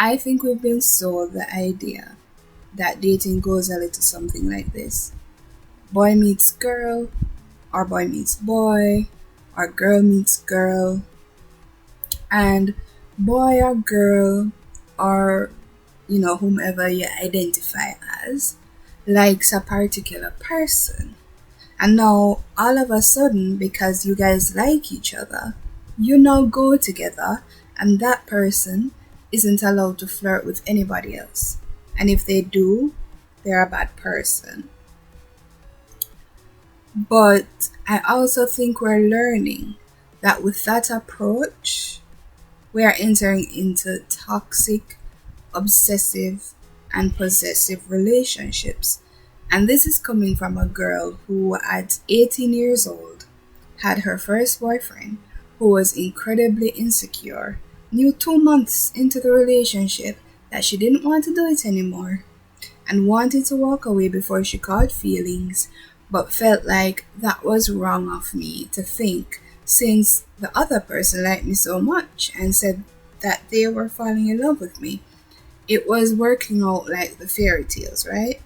I think we've been sold the idea that dating goes a little something like this: boy meets girl, or boy meets boy, or girl meets girl, and boy or girl, or whomever you identify as, likes a particular person. And now, all of a sudden, because you guys like each other, you now go together, and that person isn't allowed to flirt with anybody else. And if they do, they're a bad person. But I also think we're learning that with that approach, we are entering into toxic, obsessive, and possessive relationships. And this is coming from a girl who, at 18 years old, had her first boyfriend who was incredibly insecure, knew 2 months into the relationship that she didn't want to do it anymore, and wanted to walk away before she caught feelings, but felt like that was wrong of me to think, since the other person liked me so much and said that they were falling in love with me. It was working out like the fairy tales, right?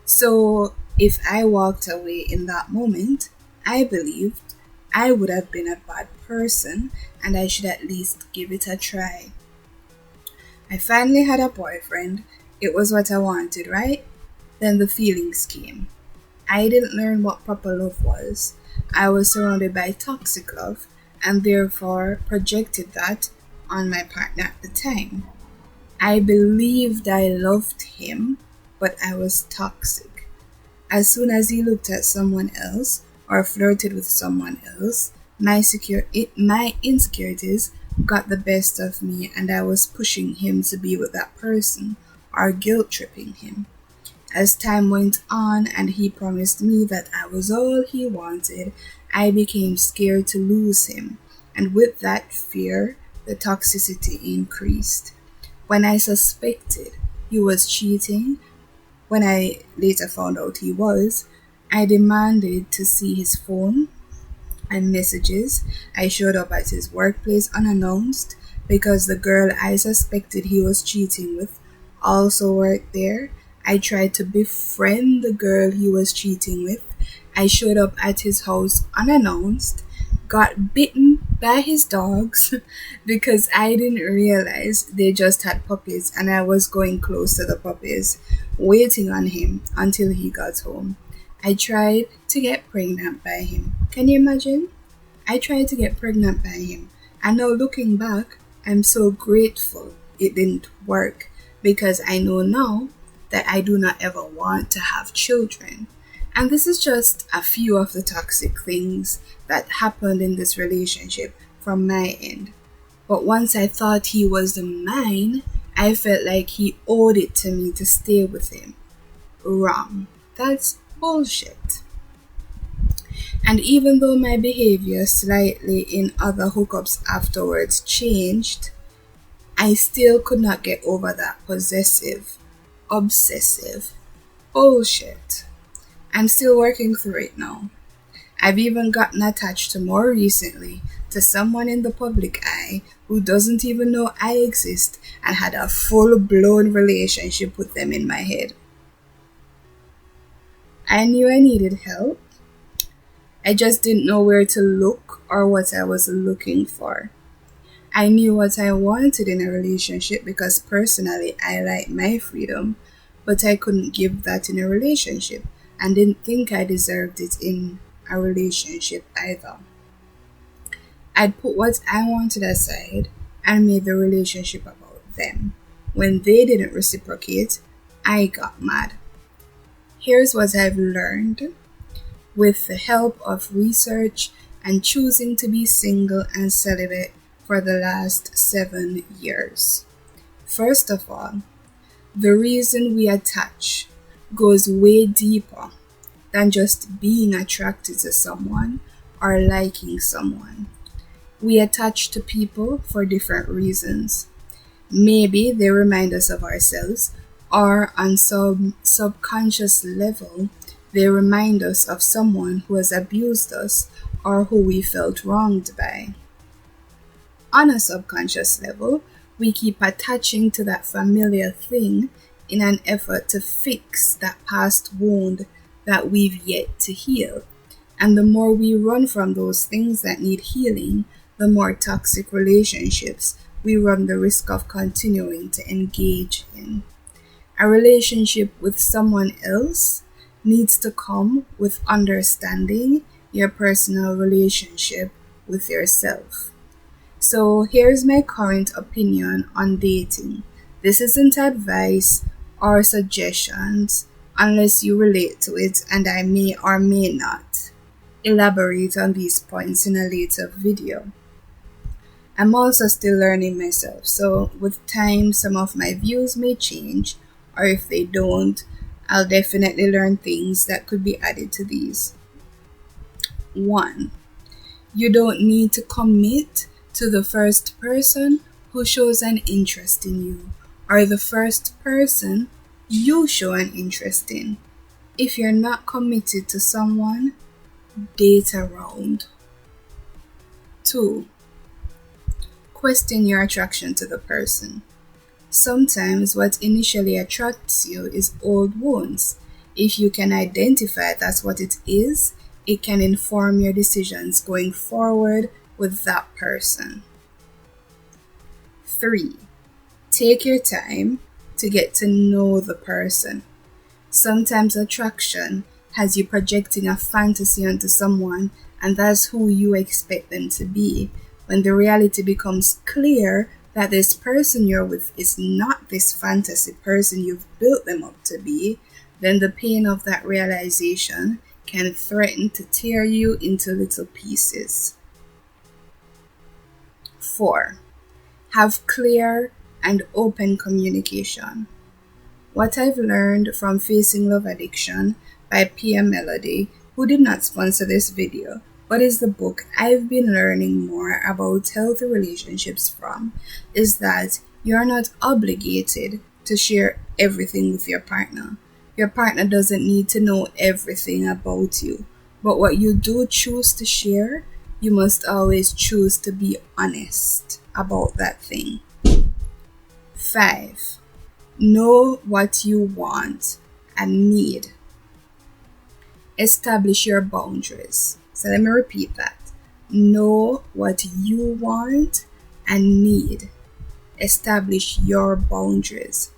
So if I walked away in that moment, I believed I would have been a bad person and I should at least give it a try. I finally had a boyfriend. It was what I wanted, right? Then the feelings came. I didn't learn what proper love was. I was surrounded by toxic love and therefore projected that on my partner at the time. I believed I loved him, but I was toxic. As soon as he looked at someone else or flirted with someone else, my insecurities got the best of me and I was pushing him to be with that person or guilt tripping him. As time went on and he promised me that I was all he wanted, I became scared to lose him. And with that fear, the toxicity increased. When I suspected he was cheating, when I later found out he was, I demanded to see his phone and messages. I showed up at his workplace unannounced because the girl I suspected he was cheating with also worked there. I tried to befriend the girl he was cheating with. I showed up at his house unannounced, got bitten by his dogs because I didn't realize they just had puppies and I was going close to the puppies, waiting on him until he got home. I tried to get pregnant by him. Can you imagine? I tried to get pregnant by him. And now looking back, I'm so grateful it didn't work because I know now that I do not ever want to have children. And this is just a few of the toxic things that happened in this relationship from my end. But once I thought he was mine, I felt like he owed it to me to stay with him. Wrong. That's bullshit. And even though my behavior slightly in other hookups afterwards changed, I still could not get over that possessive, obsessive bullshit. I'm still working through it now. I've even gotten attached to more recently to someone in the public eye who doesn't even know I exist and had a full blown relationship with them in my head. I knew I needed help. I just didn't know where to look or what I was looking for. I knew what I wanted in a relationship because personally I like my freedom, but I couldn't give that in a relationship and didn't think I deserved it in a relationship either. I'd put what I wanted aside and made the relationship about them. When they didn't reciprocate, I got mad. Here's what I've learned with the help of research and choosing to be single and celibate for the last 7 years. First of all, the reason we attach goes way deeper than just being attracted to someone or liking someone. We attach to people for different reasons. Maybe they remind us of ourselves, or on some subconscious level, they remind us of someone who has abused us or who we felt wronged by. On a subconscious level, We keep attaching to that familiar thing in an effort to fix that past wound that we've yet to heal. And the more we run from those things that need healing, the more toxic relationships we run the risk of continuing to engage in. A relationship with someone else needs to come with understanding your personal relationship with yourself. So here's my current opinion on dating. This isn't advice or suggestions unless you relate to it, and I may or may not elaborate on these points in a later video. I'm also still learning myself, so with time some of my views may change, or if they don't, I'll definitely learn things that could be added to these. 1. You don't need to commit to the first person who shows an interest in you, or the first person you show an interest in. If you're not committed to someone, date around. 2. Question your attraction to the person. Sometimes what initially attracts you is old wounds. If you can identify that's what it is, it can inform your decisions going forward with that person. 3. Take your time to get to know the person. Sometimes attraction has you projecting a fantasy onto someone, and that's who you expect them to be. When the reality becomes clear that this person you're with is not this fantasy person you've built them up to be, then the pain of that realization can threaten to tear you into little pieces. 4. Have clear and open communication. What I've learned from Facing Love Addiction by Pia Melody, who did not sponsor this video, but is the book I've been learning more about healthy relationships from, is that you're not obligated to share everything with your partner. Your partner doesn't need to know everything about you, but what you do choose to share, you must always choose to be honest about that thing. 5. Know what you want and need. Establish your boundaries. So let me repeat that. Know what you want and need. Establish your boundaries.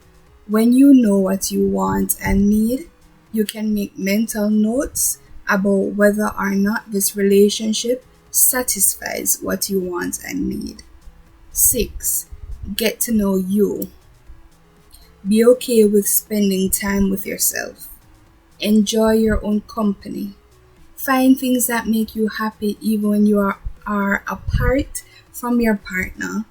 When you know what you want and need, you can make mental notes about whether or not this relationship satisfies what you want and need. 6. Get to know you. Be okay with spending time with yourself. Enjoy your own company. Find things that make you happy even when you are apart from your partner.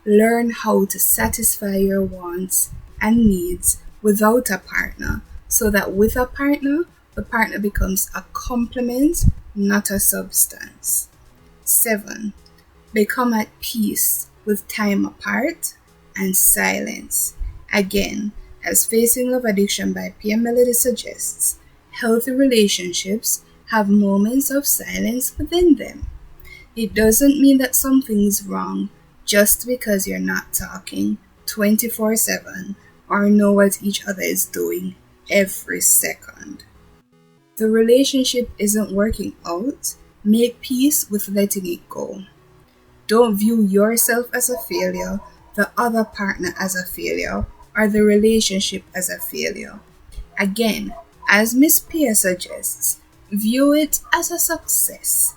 Learn how to satisfy your wants and needs without a partner, so that with a partner, the partner becomes a complement, not a substance. 7. Become at peace with time apart and silence. Again, as Facing Love Addiction by Pia Melody suggests, healthy relationships have moments of silence within them. It doesn't mean that something's wrong just because you're not talking 24/7 or know what each other is doing every second. The relationship isn't working out, make peace with letting it go. Don't view yourself as a failure, the other partner as a failure, or the relationship as a failure. Again, as Miss Pia suggests, view it as a success.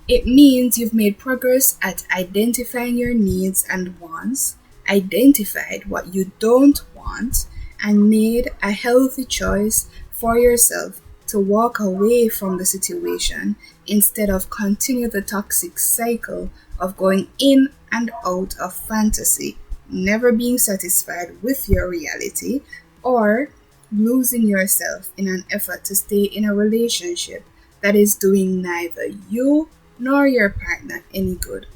It means you've made progress at identifying your needs and wants, identified what you don't want, and made a healthy choice for yourself to walk away from the situation instead of continue the toxic cycle of going in and out of fantasy, never being satisfied with your reality, or losing yourself in an effort to stay in a relationship that is doing neither you nor your partner any good.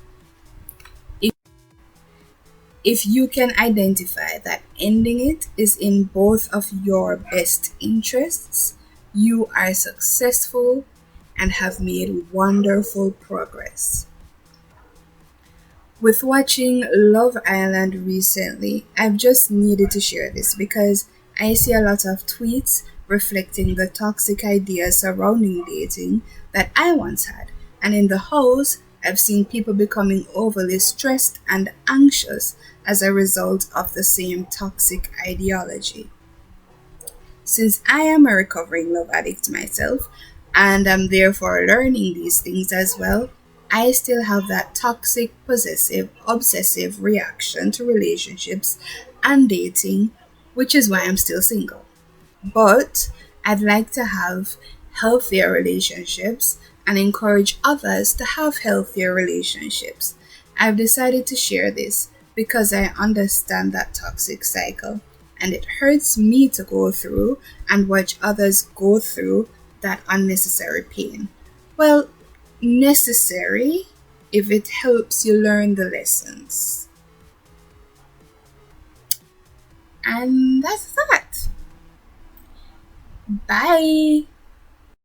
If you can identify that ending it is in both of your best interests, you are successful and have made wonderful progress. With watching Love Island recently, I've just needed to share this because I see a lot of tweets reflecting the toxic ideas surrounding dating that I once had. And in the house, I've seen people becoming overly stressed and anxious as a result of the same toxic ideology. Since I am a recovering love addict myself, and I'm therefore learning these things as well, I still have that toxic, possessive, obsessive reaction to relationships and dating, which is why I'm still single. But I'd like to have healthier relationships and encourage others to have healthier relationships. I've decided to share this because I understand that toxic cycle and it hurts me to go through and watch others go through that unnecessary pain. Well, necessary if it helps you learn the lessons. And that's that. Bye.